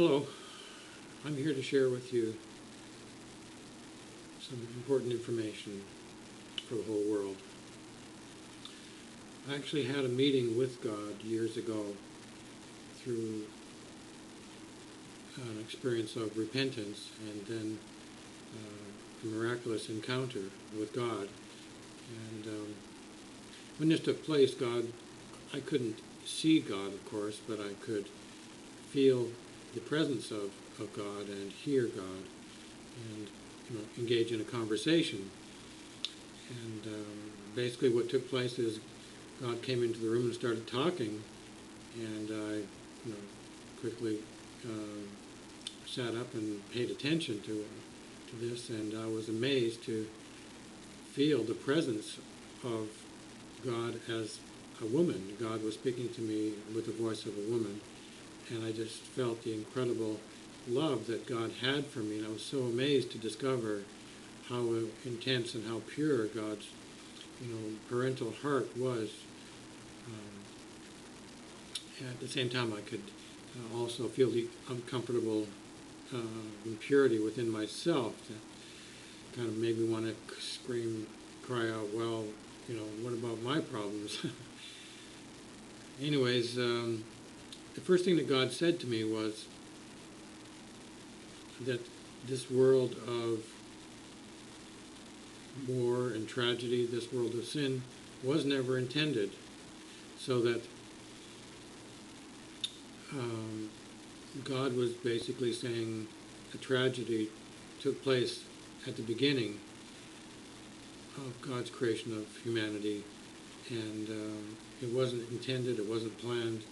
Hello, I'm here to share with you some important information for the whole world. I actually had a meeting with God years ago through an experience of repentance and then a miraculous encounter with God. And when this took place, I couldn't see God, of course, but I could feel the presence of God and hear God and engage in a conversation. And basically what took place is God came into the room and started talking, and I quickly sat up and paid attention to this, and I was amazed to feel the presence of God as a woman. God was speaking to me with the voice of a woman, and I just felt the incredible love that God had for me, and I was so amazed to discover how intense and how pure God's parental heart was. At the same time, I could also feel the uncomfortable impurity within myself that kind of made me want to scream, cry out, well, what about my problems? Anyways, the first thing that God said to me was that this world of war and tragedy, this world of sin, was never intended, so that God was basically saying a tragedy took place at the beginning of God's creation of humanity, and it wasn't intended, it wasn't planned,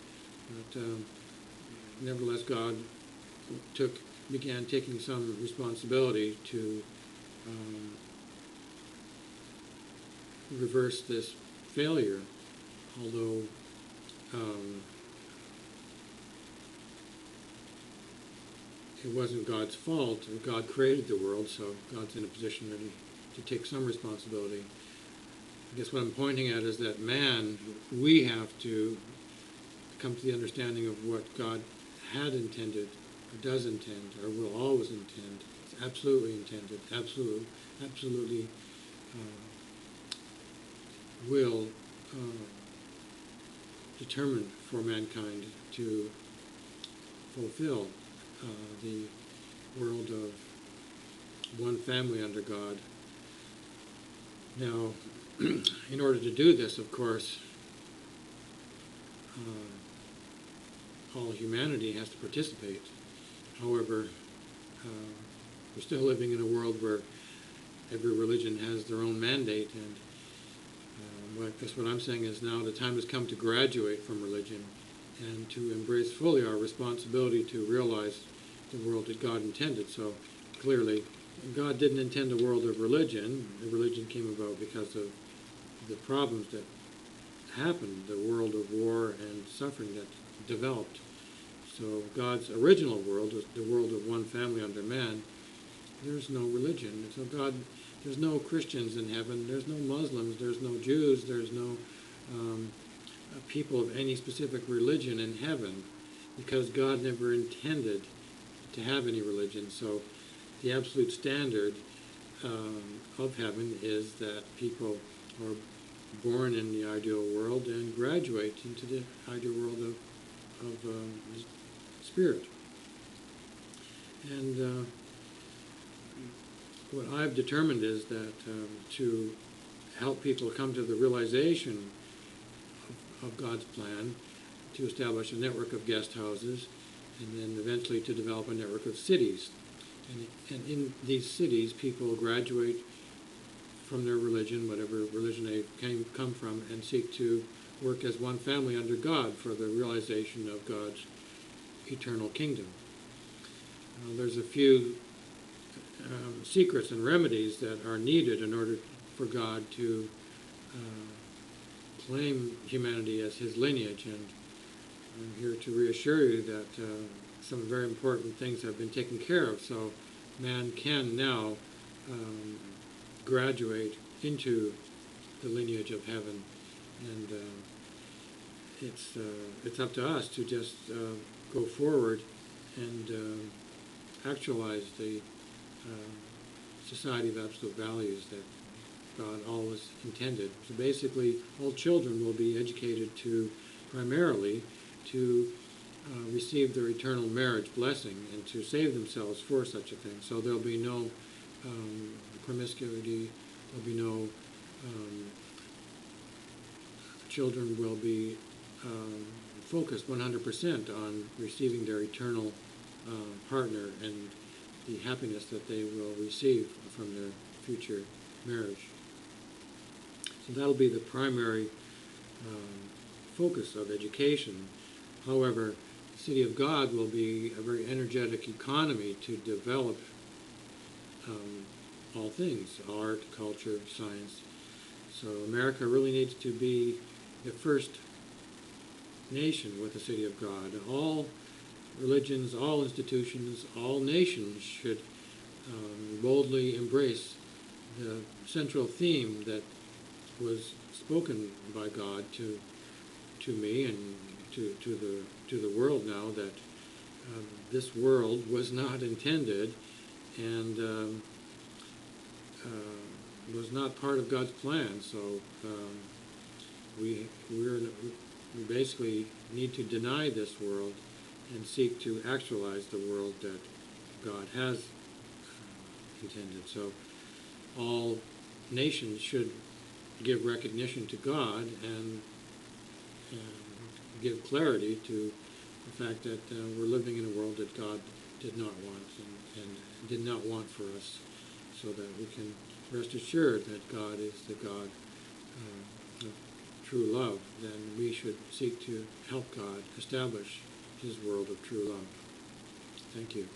but nevertheless God began taking some responsibility to reverse this failure, although it wasn't God's fault. God created the world, so God's in a position really to take some responsibility. I guess what I'm pointing at is that we have to come to the understanding of what God had intended, or does intend, or will always intend. It's absolutely intended, absolutely will determine for mankind to fulfill the world of one family under God. Now, in order to do this, of course, all humanity has to participate. However, we're still living in a world where every religion has their own mandate, and what I'm saying is now the time has come to graduate from religion and to embrace fully our responsibility to realize the world that God intended. So clearly, God didn't intend a world of religion. The religion came about because of the problems that happened, the world of war and suffering that developed. So God's original world, the world of one family under man, there's no religion. So there's no Christians in heaven, there's no Muslims, there's no Jews, there's no people of any specific religion in heaven, because God never intended to have any religion. So the absolute standard of heaven is that people are born in the ideal world and graduate into the ideal world of spirit. And what I've determined is that to help people come to the realization of God's plan, to establish a network of guest houses, and then eventually to develop a network of cities. And in these cities, people graduate from their religion, whatever religion they come from, and seek to work as one family under God for the realization of God's eternal kingdom. There's a few secrets and remedies that are needed in order for God to claim humanity as his lineage, and I'm here to reassure you that some very important things have been taken care of, so man can now graduate into the lineage of heaven, and it's up to us to just go forward and actualize the society of absolute values that God always intended. So basically, all children will be educated primarily to receive their eternal marriage blessing and to save themselves for such a thing. So there'll be no promiscuity, there'll be no, children will be focused 100% on receiving their eternal partner and the happiness that they will receive from their future marriage. So that'll be the primary focus of education. However, the City of God will be a very energetic economy to develop all things, art, culture, science. So America really needs to be the first nation with the City of God. All religions, all institutions, all nations should boldly embrace the central theme that was spoken by God to me and to the world now, that this world was not intended and was not part of God's plan. So we basically need to deny this world and seek to actualize the world that God has intended. So all nations should give recognition to God and give clarity to the fact that we're living in a world that God did not want and did not want for us, so that we can rest assured that God is the God of true love. Then we should seek to help God establish His world of true love. Thank you.